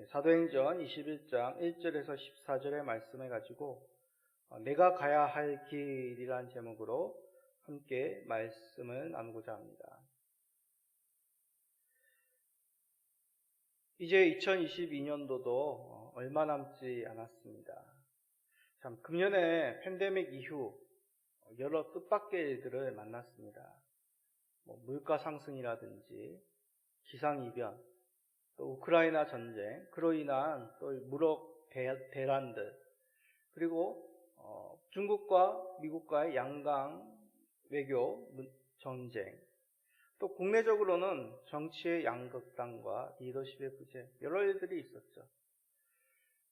사도행전 21장 1절에서 14절의 말씀을 가지고 내가 가야 할 길이란 제목으로 함께 말씀을 나누고자 합니다. 이제 2022년도도 얼마 남지 않았습니다. 참 금년에 팬데믹 이후 여러 뜻밖의 일들을 만났습니다. 물가 상승이라든지 기상이변, 또 우크라이나 전쟁, 그로 인한 또 무력 대란들, 그리고 중국과 미국과의 양강 외교 전쟁, 또 국내적으로는 정치의 양극단과 리더십의 부재, 여러 일들이 있었죠.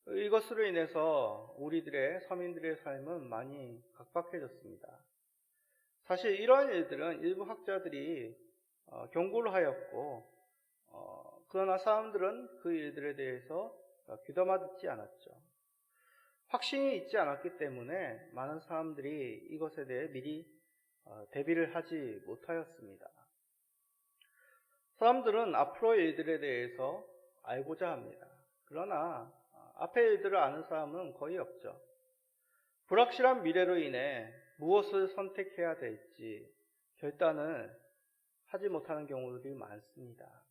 이것으로 인해서 우리들의 서민들의 삶은 많이 각박해졌습니다. 사실 이러한 일들은 일부 학자들이 경고를 하였고, 그러나 사람들은 그 일들에 대해서 귀담아 듣지 않았죠. 확신이 있지 않았기 때문에 많은 사람들이 이것에 대해 미리 대비를 하지 못하였습니다. 사람들은 앞으로의 일들에 대해서 알고자 합니다. 그러나 앞의 일들을 아는 사람은 거의 없죠. 불확실한 미래로 인해 무엇을 선택해야 될지 결단을 하지 못하는 경우들이 많습니다.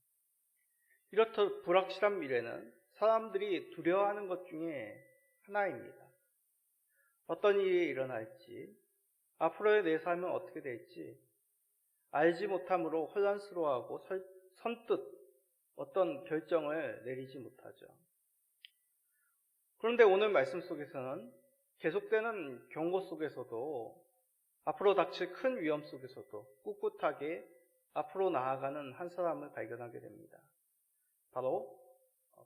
이렇듯 불확실한 미래는 사람들이 두려워하는 것 중에 하나입니다. 어떤 일이 일어날지, 앞으로의 내 삶은 어떻게 될지 알지 못함으로 혼란스러워하고 선뜻 어떤 결정을 내리지 못하죠. 그런데 오늘 말씀 속에서는 계속되는 경고 속에서도 앞으로 닥칠 큰 위험 속에서도 꿋꿋하게 앞으로 나아가는 한 사람을 발견하게 됩니다. 바로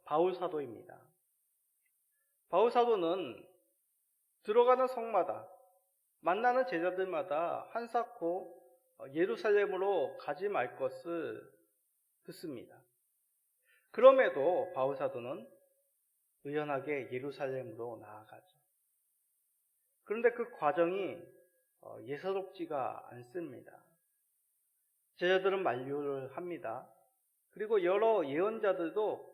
바울 사도입니다. 바울 사도는 들어가는 성마다 만나는 제자들마다 한사코 예루살렘으로 가지 말 것을 듣습니다. 그럼에도 바울 사도는 의연하게 예루살렘으로 나아가죠. 그런데 그 과정이 예사롭지가 않습니다. 제자들은 만류를 합니다. 그리고 여러 예언자들도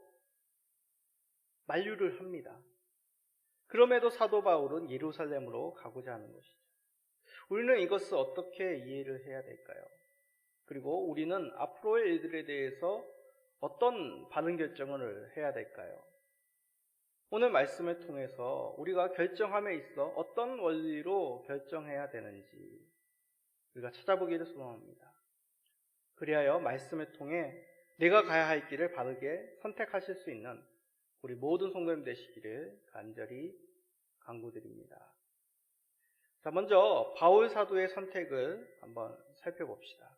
만류를 합니다. 그럼에도 사도 바울은 예루살렘으로 가고자 하는 것이죠. 우리는 이것을 어떻게 이해를 해야 될까요? 그리고 우리는 앞으로의 일들에 대해서 어떤 바른 결정을 해야 될까요? 오늘 말씀을 통해서 우리가 결정함에 있어 어떤 원리로 결정해야 되는지 우리가 찾아보기를 소원합니다. 그리하여 말씀을 통해 내가 가야 할 길을 바르게 선택하실 수 있는 우리 모든 성도님 되시기를 간절히 간구드립니다. 자, 먼저 바울 사도의 선택을 한번 살펴봅시다.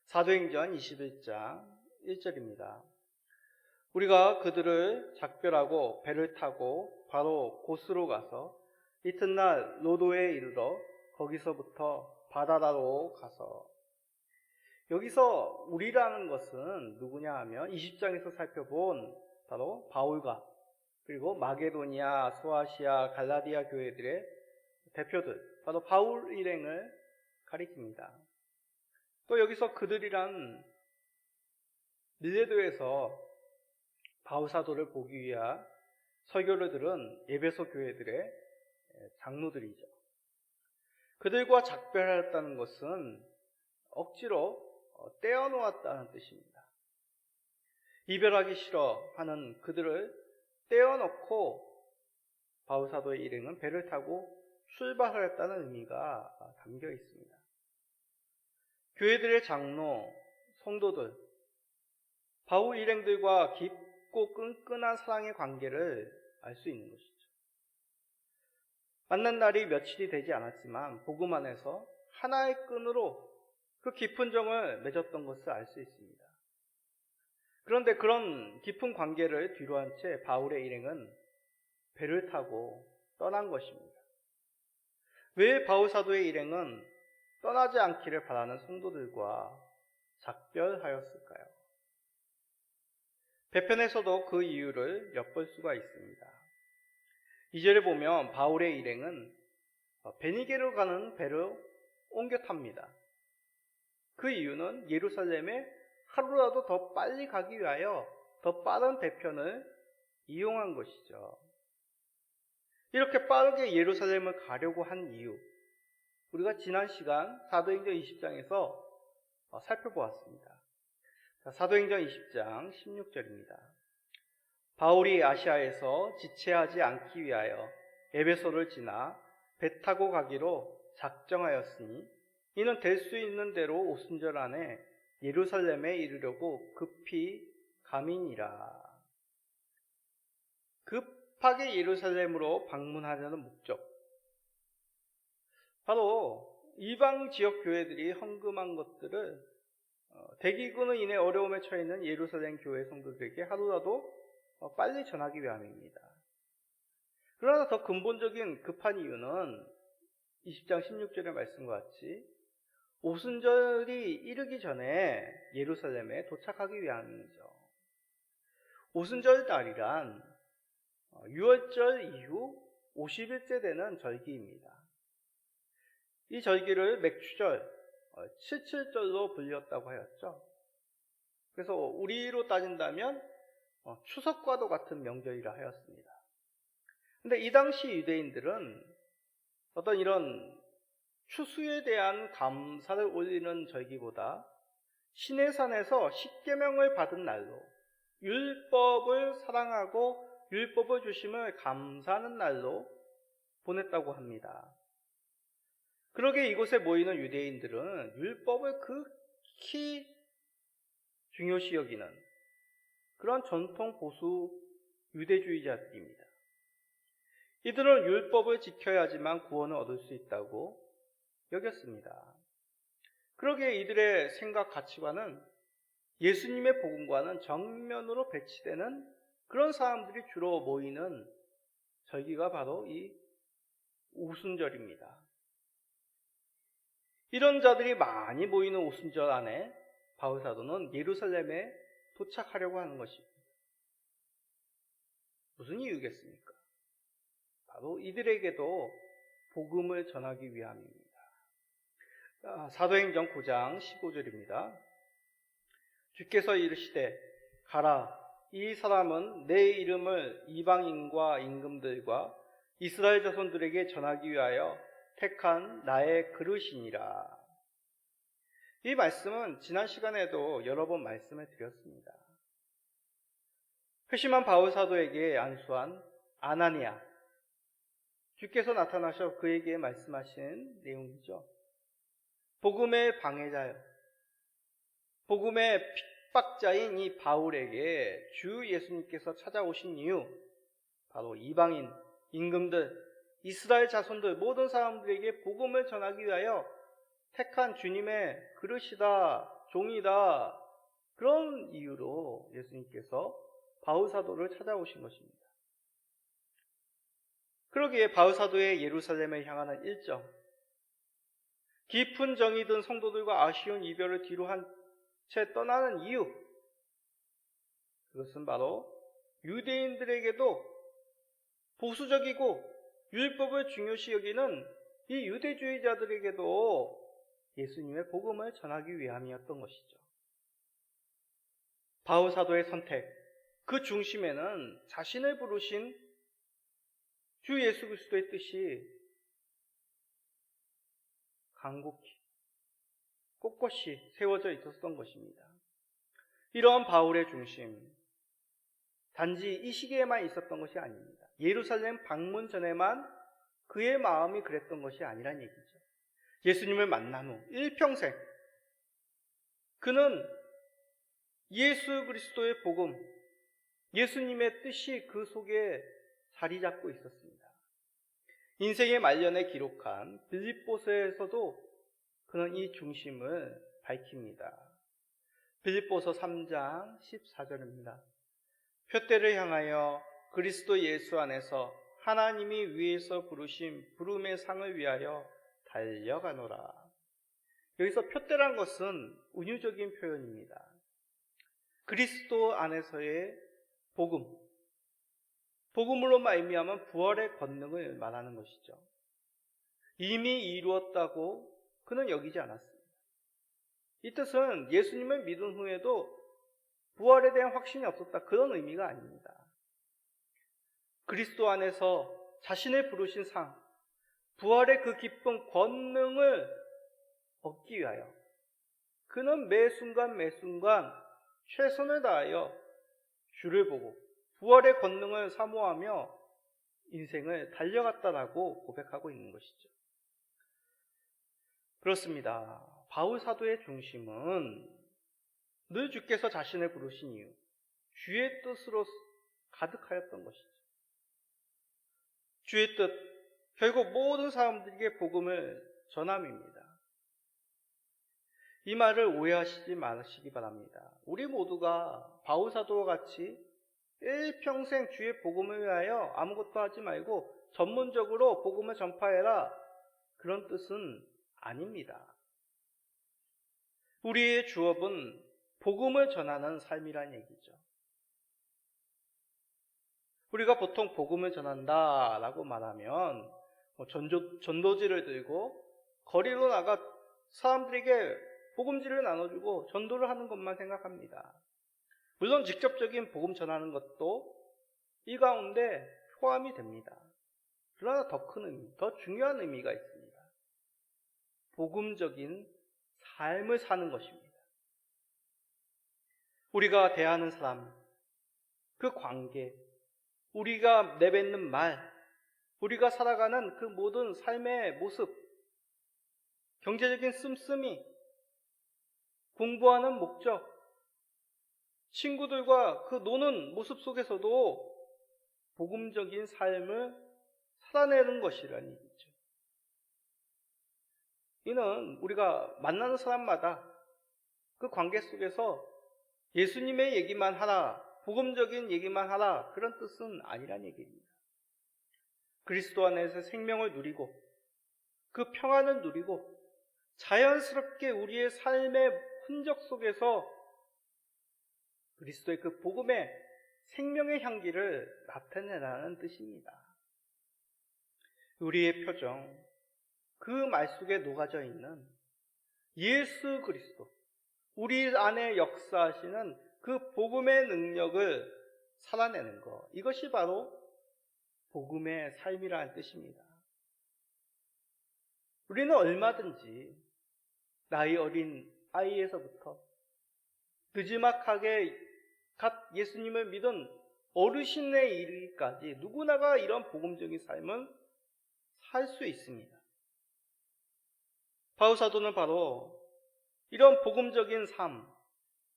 사도행전 21장 1절입니다. 우리가 그들을 작별하고 배를 타고 바로 고스로 가서 이튿날 로도에 이르러 거기서부터 바다라로 가서, 여기서 우리라는 것은 누구냐 하면 20장에서 살펴본 바로 바울과 그리고 마게도니아, 소아시아, 갈라디아 교회들의 대표들, 바로 바울 일행을 가리킵니다. 또 여기서 그들이란 밀레도에서 바울 사도를 보기 위한 설교를 들은 에베소 교회들의 장로들이죠. 그들과 작별하였다는 것은 억지로 떼어놓았다는 뜻입니다. 이별하기 싫어하는 그들을 떼어놓고 바울 사도의 일행은 배를 타고 출발하였다는 의미가 담겨 있습니다. 교회들의 장로, 성도들, 바울 일행들과 깊고 끈끈한 사랑의 관계를 알 수 있는 것이죠. 만난 날이 며칠이 되지 않았지만 복음 안에서 하나의 끈으로 그 깊은 정을 맺었던 것을 알 수 있습니다. 그런데 그런 깊은 관계를 뒤로한 채 바울의 일행은 배를 타고 떠난 것입니다. 왜 바울 사도의 일행은 떠나지 않기를 바라는 성도들과 작별하였을까요? 배편에서도 그 이유를 엿볼 수가 있습니다. 2절에 보면 바울의 일행은 베니게로 가는 배로 옮겨 탑니다. 그 이유는 예루살렘에 하루라도 더 빨리 가기 위하여 더 빠른 배편을 이용한 것이죠. 이렇게 빠르게 예루살렘을 가려고 한 이유, 우리가 지난 시간 사도행전 20장에서 살펴보았습니다. 사도행전 20장 16절입니다. 바울이 아시아에서 지체하지 않기 위하여 에베소를 지나 배 타고 가기로 작정하였으니 이는 될 수 있는 대로 오순절 안에 예루살렘에 이르려고 급히 가민이라. 급하게 예루살렘으로 방문하려는 목적, 바로 이방 지역 교회들이 헌금한 것들을 대기근으로 인해 어려움에 처해 있는 예루살렘 교회 성도들에게 하루라도 빨리 전하기 위함입니다. 그러나 더 근본적인 급한 이유는 20장 16절의 말씀과 같이 오순절이 이르기 전에 예루살렘에 도착하기 위함이죠. 오순절 달이란 유월절 이후 50일째 되는 절기입니다. 이 절기를 맥추절, 칠칠절로 불렸다고 하였죠. 그래서 우리로 따진다면 추석과도 같은 명절이라 하였습니다. 근데 이 당시 유대인들은 어떤 이런 추수에 대한 감사를 올리는 절기보다 시내산에서 십계명을 받은 날로 율법을 사랑하고 율법을 주심을 감사하는 날로 보냈다고 합니다. 그러게 이곳에 모이는 유대인들은 율법을 극히 중요시 여기는 그런 전통 보수 유대주의자들입니다. 이들은 율법을 지켜야지만 구원을 얻을 수 있다고 여겼습니다. 그러기에 이들의 생각 가치관은 예수님의 복음과는 정면으로 배치되는 그런 사람들이 주로 모이는 절기가 바로 이 오순절입니다. 이런 자들이 많이 모이는 오순절 안에 바울 사도는 예루살렘에 도착하려고 하는 것입니다. 무슨 이유겠습니까? 바로 이들에게도 복음을 전하기 위함입니다. 사도행전 9장 15절입니다. 주께서 이르시되 가라, 이 사람은 내 이름을 이방인과 임금들과 이스라엘 자손들에게 전하기 위하여 택한 나의 그릇이니라. 이 말씀은 지난 시간에도 여러 번 말씀을 드렸습니다. 회심한 바울 사도에게 안수한 아나니아, 주께서 나타나셔 그에게 말씀하신 내용이죠. 복음의 방해자요, 복음의 핍박자인 이 바울에게 주 예수님께서 찾아오신 이유, 바로 이방인, 임금들, 이스라엘 자손들 모든 사람들에게 복음을 전하기 위하여 택한 주님의 그릇이다, 종이다, 그런 이유로 예수님께서 바울 사도를 찾아오신 것입니다. 그러기에 바울 사도의 예루살렘을 향하는 일정, 깊은 정이 든 성도들과 아쉬운 이별을 뒤로한 채 떠나는 이유, 그것은 바로 유대인들에게도 보수적이고 율법을 중요시 여기는 이 유대주의자들에게도 예수님의 복음을 전하기 위함이었던 것이죠. 바울 사도의 선택, 그 중심에는 자신을 부르신 주 예수 그리스도의 뜻이 간곡히 꼿꼿이 세워져 있었던 것입니다. 이러한 바울의 중심, 단지 이 시기에만 있었던 것이 아닙니다. 예루살렘 방문 전에만 그의 마음이 그랬던 것이 아니란 얘기죠. 예수님을 만난 후 일평생 그는 예수 그리스도의 복음, 예수님의 뜻이 그 속에 자리 잡고 있었습니다. 인생의 말년에 기록한 빌립보서에서도 그는 이 중심을 밝힙니다. 빌립보서 3장 14절입니다. 표대를 향하여 그리스도 예수 안에서 하나님이 위에서 부르신 부름의 상을 위하여 달려가노라. 여기서 표대란 것은 은유적인 표현입니다. 그리스도 안에서의 복음, 복음으로 말미암은 부활의 권능을 말하는 것이죠. 이미 이루었다고 그는 여기지 않았습니다. 이 뜻은 예수님을 믿은 후에도 부활에 대한 확신이 없었다, 그런 의미가 아닙니다. 그리스도 안에서 자신의 부르신 상, 부활의 그 기쁜 권능을 얻기 위하여 그는 매 순간 매 순간 최선을 다하여 주를 보고 부활의 권능을 사모하며 인생을 달려갔다라고 고백하고 있는 것이죠. 그렇습니다. 바울 사도의 중심은 늘 주께서 자신을 부르신 이유, 주의 뜻으로 가득하였던 것이죠. 주의 뜻, 결국 모든 사람들에게 복음을 전함입니다. 이 말을 오해하시지 마시기 바랍니다. 우리 모두가 바울 사도와 같이 일평생 주의 복음을 위하여 아무것도 하지 말고 전문적으로 복음을 전파해라, 그런 뜻은 아닙니다. 우리의 주업은 복음을 전하는 삶이란 얘기죠. 우리가 보통 복음을 전한다라고 말하면 전도지를 들고 거리로 나가 사람들에게 복음지를 나눠주고 전도를 하는 것만 생각합니다. 물론 직접적인 복음 전하는 것도 이 가운데 포함이 됩니다. 그러나 더 큰 의미, 더 중요한 의미가 있습니다. 복음적인 삶을 사는 것입니다. 우리가 대하는 사람, 그 관계, 우리가 내뱉는 말, 우리가 살아가는 그 모든 삶의 모습, 경제적인 씀씀이, 공부하는 목적, 친구들과 그 노는 모습 속에서도 복음적인 삶을 살아내는 것이라는 얘기죠. 이는 우리가 만나는 사람마다 그 관계 속에서 예수님의 얘기만 하라, 복음적인 얘기만 하라, 그런 뜻은 아니란 얘기입니다. 그리스도 안에서 생명을 누리고 그 평안을 누리고 자연스럽게 우리의 삶의 흔적 속에서 그리스도의 그 복음의 생명의 향기를 나타내라는 뜻입니다. 우리의 표정, 그 말 속에 녹아져 있는 예수 그리스도, 우리 안에 역사하시는 그 복음의 능력을 살아내는 것, 이것이 바로 복음의 삶이라는 뜻입니다. 우리는 얼마든지 나이 어린 아이에서부터 늦지막하게 갓 예수님을 믿은 어르신에 이르기까지 누구나가 이런 복음적인 삶을 살 수 있습니다. 바울 사도는 바로 이런 복음적인 삶,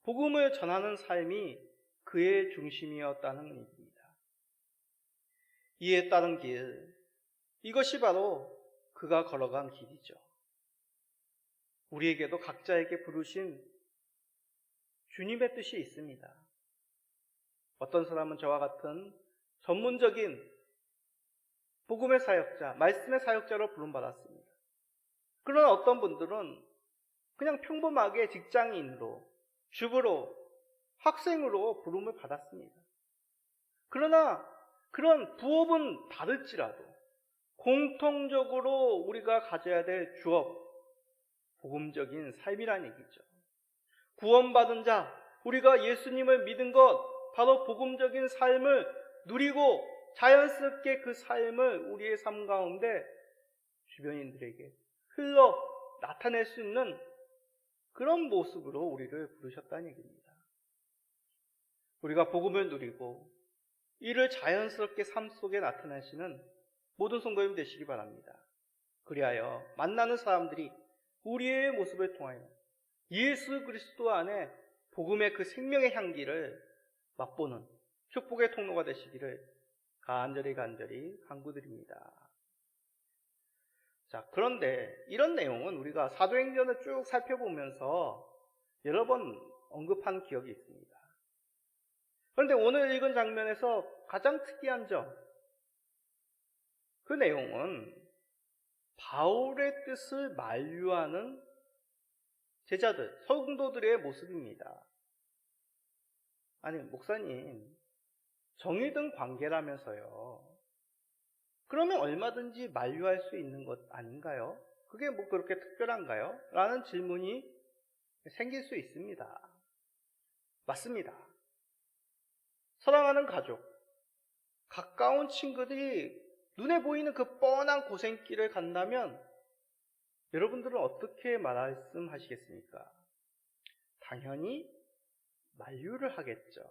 복음을 전하는 삶이 그의 중심이었다는 얘기입니다. 이에 따른 길, 이것이 바로 그가 걸어간 길이죠. 우리에게도 각자에게 부르신 주님의 뜻이 있습니다. 어떤 사람은 저와 같은 전문적인 복음의 사역자, 말씀의 사역자로 부름받았습니다. 그러나 어떤 분들은 그냥 평범하게 직장인으로, 주부로, 학생으로 부름을 받았습니다. 그러나 그런 부업은 다를지라도 공통적으로 우리가 가져야 될 주업, 복음적인 삶이라는 얘기죠. 구원받은 자, 우리가 예수님을 믿은 것, 바로 복음적인 삶을 누리고 자연스럽게 그 삶을 우리의 삶 가운데 주변인들에게 흘러 나타낼 수 있는 그런 모습으로 우리를 부르셨다는 얘기입니다. 우리가 복음을 누리고 이를 자연스럽게 삶 속에 나타내시는 모든 성도님 되시기 바랍니다. 그리하여 만나는 사람들이 우리의 모습을 통하여 예수 그리스도 안에 복음의 그 생명의 향기를 맛보는 축복의 통로가 되시기를 간절히 간구드립니다. 자, 그런데 이런 내용은 우리가 사도행전을 쭉 살펴보면서 여러 번 언급한 기억이 있습니다. 그런데 오늘 읽은 장면에서 가장 특이한 점, 그 내용은 바울의 뜻을 만류하는 제자들, 성도들의 모습입니다. 아니, 목사님, 정의든 관계라면서요. 그러면 얼마든지 만류할 수 있는 것 아닌가요? 그게 뭐 그렇게 특별한가요? 라는 질문이 생길 수 있습니다. 맞습니다. 사랑하는 가족, 가까운 친구들이 눈에 보이는 그 뻔한 고생길을 간다면 여러분들은 어떻게 말씀하시겠습니까? 당연히 만류를 하겠죠.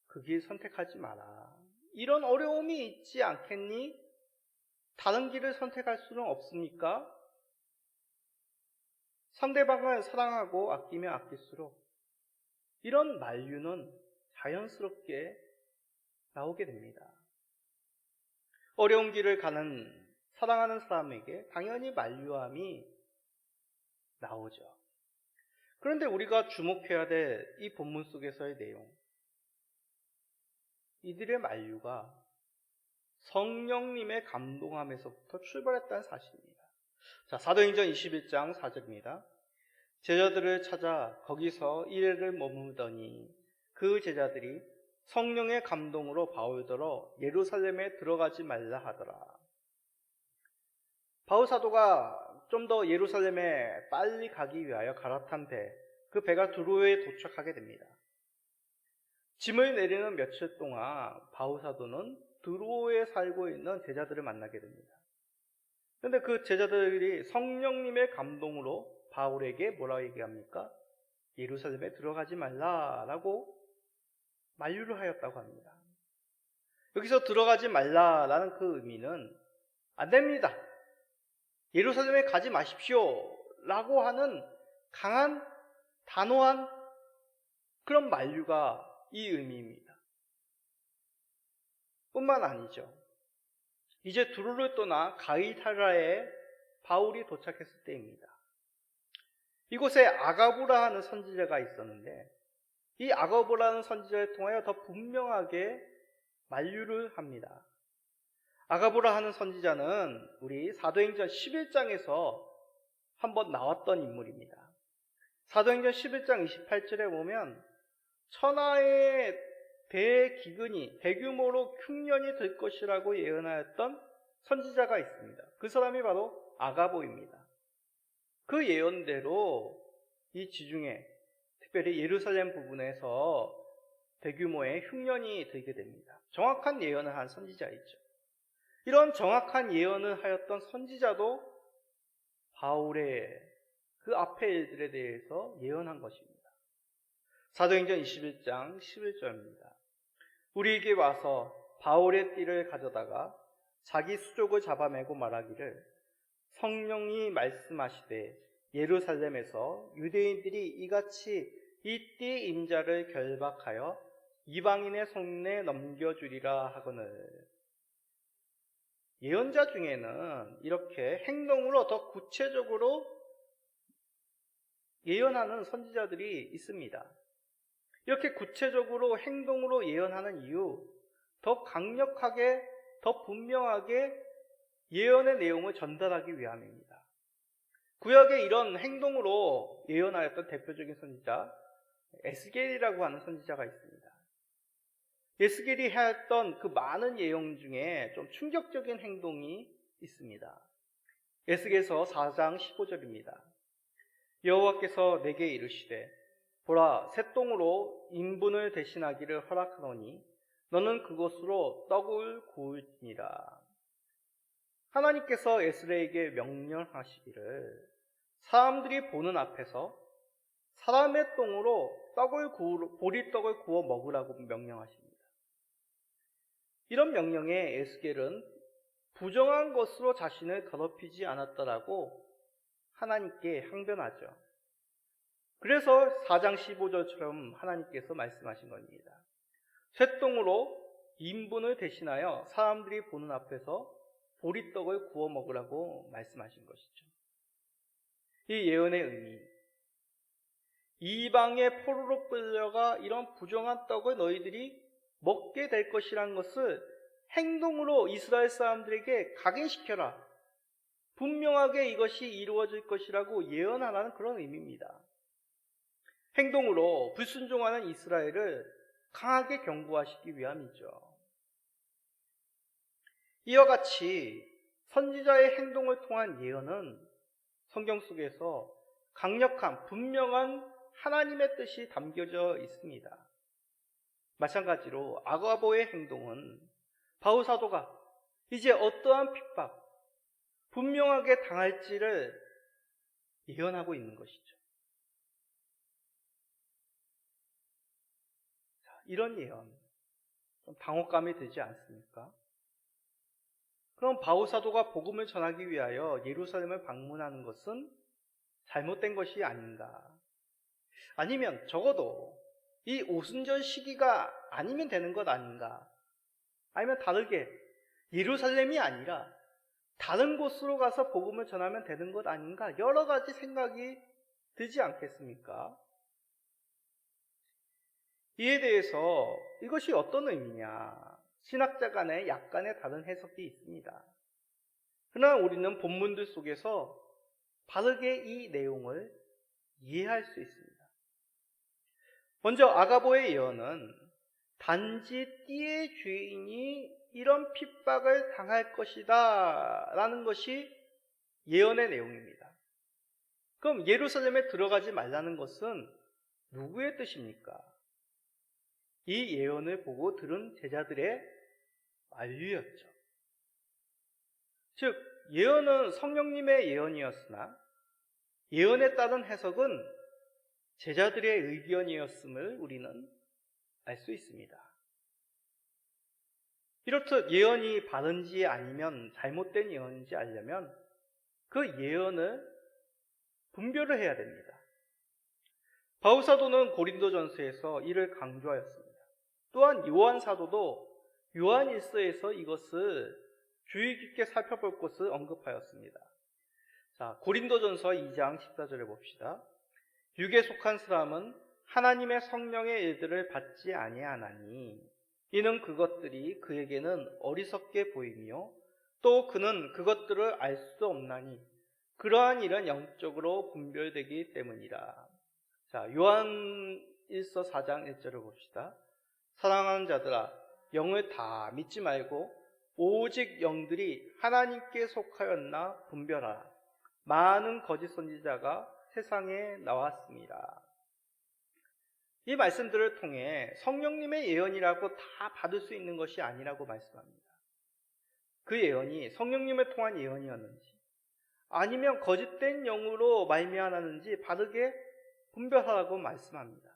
그 길 선택하지 마라. 이런 어려움이 있지 않겠니? 다른 길을 선택할 수는 없습니까? 상대방을 사랑하고 아끼면 아낄수록 이런 만류는 자연스럽게 나오게 됩니다. 어려운 길을 가는 사랑하는 사람에게 당연히 만류함이 나오죠. 그런데 우리가 주목해야 될 이 본문 속에서의 내용, 이들의 만류가 성령님의 감동함에서부터 출발했다는 사실입니다. 자, 사도행전 21장 4절입니다. 제자들을 찾아 거기서 이래를 머무르더니 그 제자들이 성령의 감동으로 바울더러 예루살렘에 들어가지 말라 하더라. 바울 사도가 좀 더 예루살렘에 빨리 가기 위하여 갈아탄 그 배가 두로에 도착하게 됩니다. 짐을 내리는 며칠 동안 바울 사도는 두로에 살고 있는 제자들을 만나게 됩니다. 그런데 그 제자들이 성령님의 감동으로 바울에게 뭐라고 얘기합니까? 예루살렘에 들어가지 말라라고 만류를 하였다고 합니다. 여기서 들어가지 말라라는 그 의미는 안 됩니다. 예루살렘에 가지 마십시오 라고 하는 강한 단호한 그런 만류가 이 의미입니다. 뿐만 아니죠. 이제 두루를 떠나 가이사랴에 바울이 도착했을 때입니다. 이곳에 아가보라 하는 선지자가 있었는데 이 아가보라는 선지자를 통하여 더 분명하게 만류를 합니다. 아가보라 하는 선지자는 우리 사도행전 11장에서 한번 나왔던 인물입니다. 사도행전 11장 28절에 보면 천하의 대기근이 대규모로 흉년이 들 것이라고 예언하였던 선지자가 있습니다. 그 사람이 바로 아가보입니다. 그 예언대로 이 지중해, 특별히 예루살렘 부분에서 대규모의 흉년이 들게 됩니다. 정확한 예언을 한 선지자이죠. 이런 정확한 예언을 하였던 선지자도 바울의 그 앞의 일들에 대해서 예언한 것입니다. 사도행전 21장 11절입니다. 우리에게 와서 바울의 띠를 가져다가 자기 수족을 잡아매고 말하기를 성령이 말씀하시되 예루살렘에서 유대인들이 이같이 이 띠 임자를 결박하여 이방인의 손에 넘겨주리라 하거늘. 예언자 중에는 이렇게 행동으로 더 구체적으로 예언하는 선지자들이 있습니다. 이렇게 구체적으로 행동으로 예언하는 이유, 더 강력하게, 더 분명하게 예언의 내용을 전달하기 위함입니다. 구약에 이런 행동으로 예언하였던 대표적인 선지자, 에스겔이라고 하는 선지자가 있습니다. 에스겔이 하였던 그 많은 예언 중에 좀 충격적인 행동이 있습니다. 에스겔서 4장 15절입니다. 여호와께서 내게 이르시되 보라 셋동으로 인분을 대신하기를 허락하노니 너는 그것으로 떡을 구울지니라. 하나님께서 에스겔에게 명령하시기를 사람들이 보는 앞에서 사람의 똥으로 보리떡을 구워 먹으라고 명령하십니다. 이런 명령에 에스겔은 부정한 것으로 자신을 더럽히지 않았다라고 하나님께 항변하죠. 그래서 4장 15절처럼 하나님께서 말씀하신 겁니다. 쇠똥으로 인분을 대신하여 사람들이 보는 앞에서 보리떡을 구워 먹으라고 말씀하신 것이죠. 이 예언의 의미, 이방의 포로로 끌려가 이런 부정한 떡을 너희들이 먹게 될 것이라는 것을 행동으로 이스라엘 사람들에게 각인시켜라. 분명하게 이것이 이루어질 것이라고 예언하라는 그런 의미입니다. 행동으로 불순종하는 이스라엘을 강하게 경고하시기 위함이죠. 이와 같이 선지자의 행동을 통한 예언은 성경 속에서 강력한 분명한 하나님의 뜻이 담겨져 있습니다. 마찬가지로 아가보의 행동은 바울 사도가 이제 어떠한 핍박, 분명하게 당할지를 예언하고 있는 것이죠. 이런 예언, 좀 당혹감이 들지 않습니까? 그럼 바울 사도가 복음을 전하기 위하여 예루살렘을 방문하는 것은 잘못된 것이 아닌가? 아니면 적어도 이 오순절 시기가 아니면 되는 것 아닌가? 아니면 다르게 예루살렘이 아니라 다른 곳으로 가서 복음을 전하면 되는 것 아닌가? 여러 가지 생각이 들지 않겠습니까? 이에 대해서 이것이 어떤 의미냐? 신학자 간에 약간의 다른 해석이 있습니다. 그러나 우리는 본문들 속에서 바르게 이 내용을 이해할 수 있습니다. 먼저 아가보의 예언은 단지 띠의 주인이 이런 핍박을 당할 것이다 라는 것이 예언의 내용입니다. 그럼 예루살렘에 들어가지 말라는 것은 누구의 뜻입니까? 이 예언을 보고 들은 제자들의 만류였죠. 즉 예언은 성령님의 예언이었으나 예언에 따른 해석은 제자들의 의견이었음을 우리는 알 수 있습니다. 이렇듯 예언이 바른지 아니면 잘못된 예언인지 알려면 그 예언을 분별을 해야 됩니다. 바울 사도는 고린도전서에서 이를 강조하였습니다. 또한 요한 사도도 요한일서에서 이것을 주의 깊게 살펴볼 것을 언급하였습니다. 자, 고린도전서 2장 14절을 봅시다. 육에 속한 사람은 하나님의 성령의 일들을 받지 아니하나니 이는 그것들이 그에게는 어리석게 보이며 또 그는 그것들을 알 수 없나니 그러한 일은 영적으로 분별되기 때문이라. 자, 요한일서 4장 1절을 봅시다. 사랑하는 자들아, 영을 다 믿지 말고 오직 영들이 하나님께 속하였나 분별하라. 많은 거짓 선지자가 세상에 나왔습니다. 이 말씀들을 통해 성령님의 예언이라고 다 받을 수 있는 것이 아니라고 말씀합니다. 그 예언이 성령님을 통한 예언이었는지 아니면 거짓된 영으로 말미암았는지 바르게 분별하라고 말씀합니다.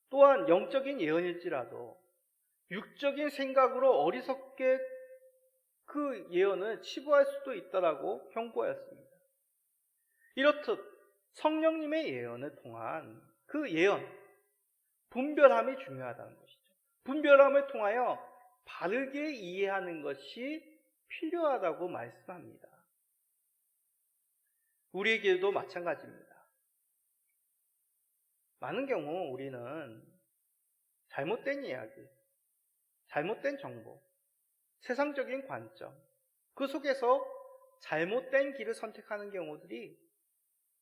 또한 영적인 예언일지라도 육적인 생각으로 어리석게 그 예언을 치부할 수도 있다라고 경고하였습니다. 이렇듯 성령님의 예언을 통한 그 예언, 분별함이 중요하다는 것이죠. 분별함을 통하여 바르게 이해하는 것이 필요하다고 말씀합니다. 우리에게도 마찬가지입니다. 많은 경우 우리는 잘못된 이야기, 잘못된 정보, 세상적인 관점, 그 속에서 잘못된 길을 선택하는 경우들이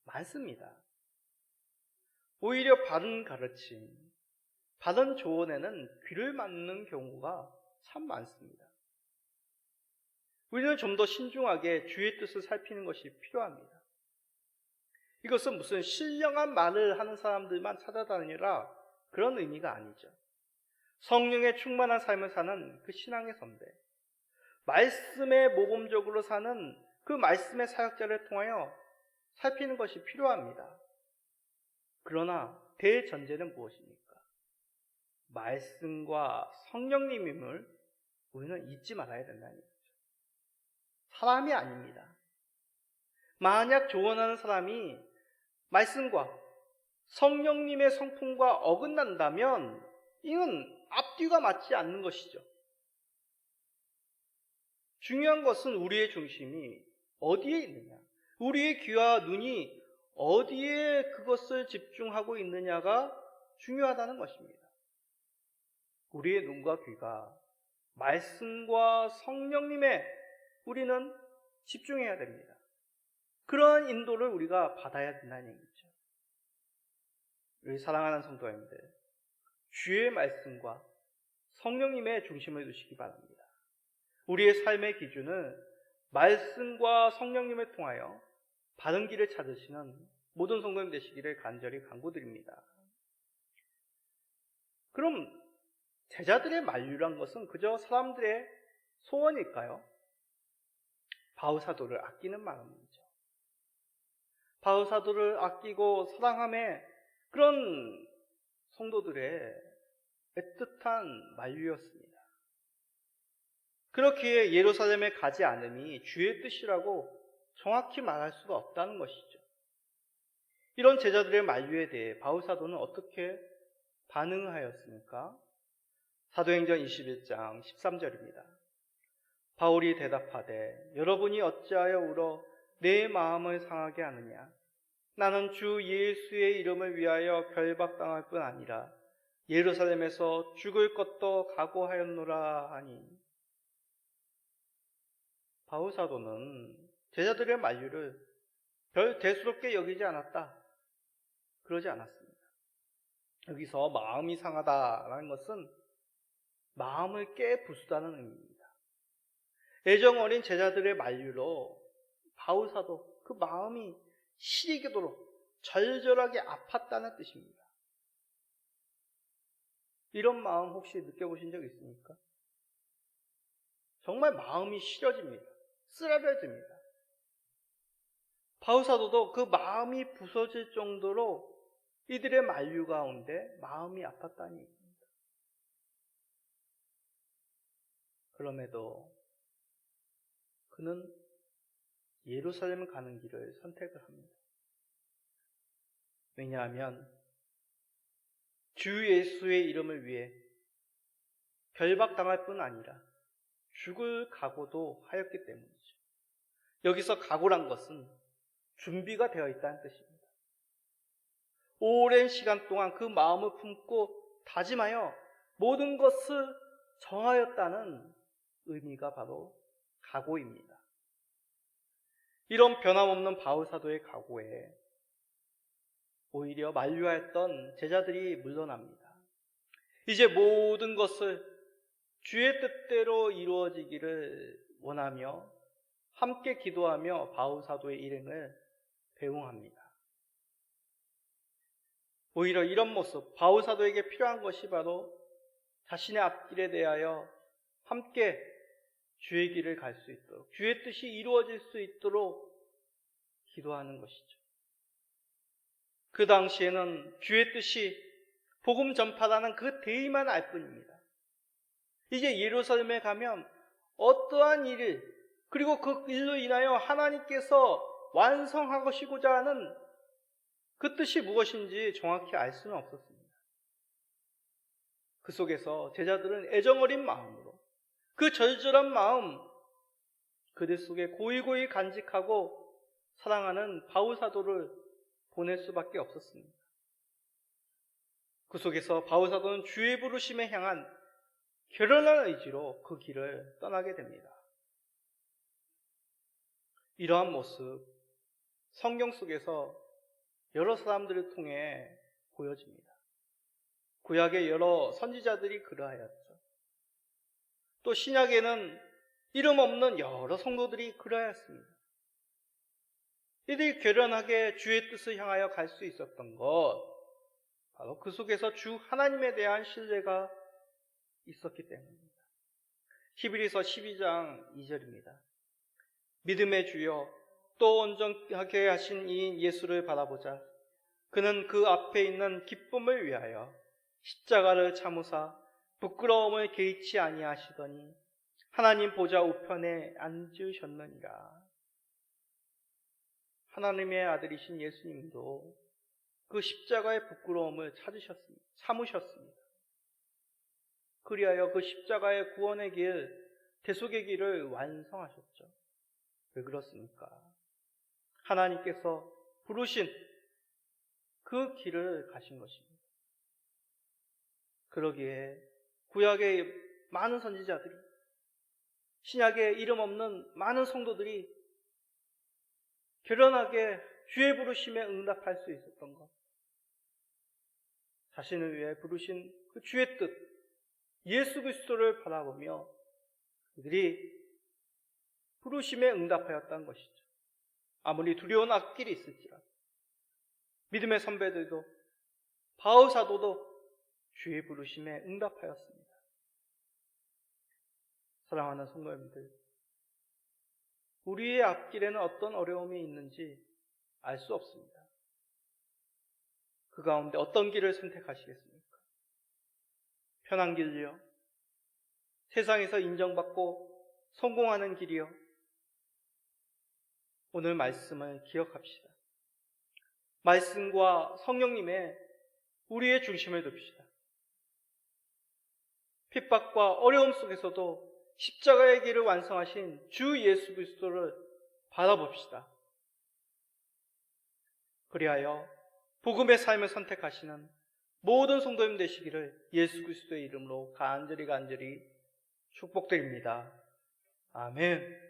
많습니다. 오히려 바른 가르침, 바른 조언에는 귀를 막는 경우가 참 많습니다. 우리는 좀 더 신중하게 주의 뜻을 살피는 것이 필요합니다. 이것은 무슨 신령한 말을 하는 사람들만 찾아다니라 그런 의미가 아니죠. 성령에 충만한 삶을 사는 그 신앙의 선배, 말씀에 모범적으로 사는 그 말씀의 사역자를 통하여 살피는 것이 필요합니다. 그러나 대전제는 무엇입니까? 말씀과 성령님임을 우리는 잊지 말아야 된다는 거죠. 사람이 아닙니다. 만약 조언하는 사람이 말씀과 성령님의 성품과 어긋난다면 이는 앞뒤가 맞지 않는 것이죠. 중요한 것은 우리의 중심이 어디에 있느냐, 우리의 귀와 눈이 어디에 그것을 집중하고 있느냐가 중요하다는 것입니다. 우리의 눈과 귀가 말씀과 성령님에 우리는 집중해야 됩니다. 그러한 인도를 우리가 받아야 된다는 얘기죠. 우리 사랑하는 성도님들, 주의 말씀과 성령님의 중심을 두시기 바랍니다. 우리의 삶의 기준은 말씀과 성령님을 통하여 바른 길을 찾으시는 모든 성도님 되시기를 간절히 간구드립니다. 그럼 제자들의 만류란 것은 그저 사람들의 소원일까요? 바울사도를 아끼는 마음이죠. 바울사도를 아끼고 사랑함에 그런 성도들의 애틋한 만류였습니다. 그렇기에 예루살렘에 가지 않음이 주의 뜻이라고 정확히 말할 수가 없다는 것이죠. 이런 제자들의 만류에 대해 바울사도는 어떻게 반응하였습니까? 사도행전 21장 13절입니다. 바울이 대답하되 여러분이 어찌하여 울어 내 마음을 상하게 하느냐? 나는 주 예수의 이름을 위하여 결박당할 뿐 아니라 예루살렘에서 죽을 것도 각오하였노라 하니. 바울사도는 제자들의 만류를 별 대수롭게 여기지 않았다. 그러지 않았습니다. 여기서 마음이 상하다라는 것은 마음을 깨부수다는 의미입니다. 애정 어린 제자들의 만류로 바울사도 그 마음이 시리도록 절절하게 아팠다는 뜻입니다. 이런 마음 혹시 느껴보신 적 있습니까? 정말 마음이 시려집니다. 쓰라려집니다. 바울사도도 그 마음이 부서질 정도로 이들의 만류 가운데 마음이 아팠다는 얘기입니다. 그럼에도 그는 예루살렘 가는 길을 선택을 합니다. 왜냐하면 주 예수의 이름을 위해 결박당할 뿐 아니라 죽을 각오도 하였기 때문이죠. 여기서 각오란 것은 준비가 되어 있다는 뜻입니다. 오랜 시간 동안 그 마음을 품고 다짐하여 모든 것을 정하였다는 의미가 바로 각오입니다. 이런 변함없는 바울사도의 각오에 오히려 만류하였던 제자들이 물러납니다. 이제 모든 것을 주의 뜻대로 이루어지기를 원하며 함께 기도하며 바울사도의 일행을 배웅합니다. 오히려 이런 모습, 바울사도에게 필요한 것이 바로 자신의 앞길에 대하여 함께 주의 길을 갈 수 있도록, 주의 뜻이 이루어질 수 있도록 기도하는 것이죠. 그 당시에는 주의 뜻이 복음 전파라는 그 대의만 알 뿐입니다. 이제 예루살렘에 가면 어떠한 일을, 그리고 그 일로 인하여 하나님께서 완성하시고자 하는 그 뜻이 무엇인지 정확히 알 수는 없었습니다. 그 속에서 제자들은 애정어린 마음으로 그 절절한 마음, 그들 속에 고이고이 간직하고 사랑하는 바울사도를 보낼 수밖에 없었습니다. 그 속에서 바울사도는 주의 부르심에 향한 결연한 의지로 그 길을 떠나게 됩니다. 이러한 모습, 성경 속에서 여러 사람들을 통해 보여집니다. 구약의 여러 선지자들이 그러하였죠. 또 신약에는 이름 없는 여러 성도들이 그러하였습니다. 이들이 결연하게 주의 뜻을 향하여 갈 수 있었던 것, 바로 그 속에서 주 하나님에 대한 신뢰가 있었기 때문입니다. 히브리서 12장 2절입니다. 믿음의 주여 또 온전하게 하신 이 예수를 바라보자. 그는 그 앞에 있는 기쁨을 위하여 십자가를 참으사 부끄러움을 개의치 아니하시더니 하나님 보좌 우편에 앉으셨느니라. 하나님의 아들이신 예수님도 그 십자가의 부끄러움을 참으셨습니다. 그리하여 그 십자가의 구원의 길, 대속의 길을 완성하셨죠. 왜 그렇습니까? 하나님께서 부르신 그 길을 가신 것입니다. 그러기에 구약의 많은 선지자들이, 신약에 이름 없는 많은 성도들이 결연하게 주의 부르심에 응답할 수 있었던 것, 자신을 위해 부르신 그 주의 뜻, 예수 그리스도를 바라보며 그들이 부르심에 응답하였다는 것이죠. 아무리 두려운 앞길이 있을지라도 믿음의 선배들도 바울 사도도 주의 부르심에 응답하였습니다. 사랑하는 성도님들, 우리의 앞길에는 어떤 어려움이 있는지 알 수 없습니다. 그 가운데 어떤 길을 선택하시겠습니까? 편한 길이요? 세상에서 인정받고 성공하는 길이요? 오늘 말씀을 기억합시다. 말씀과 성령님의 우리의 중심을 둡시다. 핍박과 어려움 속에서도 십자가의 길을 완성하신 주 예수 그리스도를 바라봅시다. 그리하여 복음의 삶을 선택하시는 모든 성도님 되시기를 예수 그리스도의 이름으로 간절히 축복드립니다. 아멘.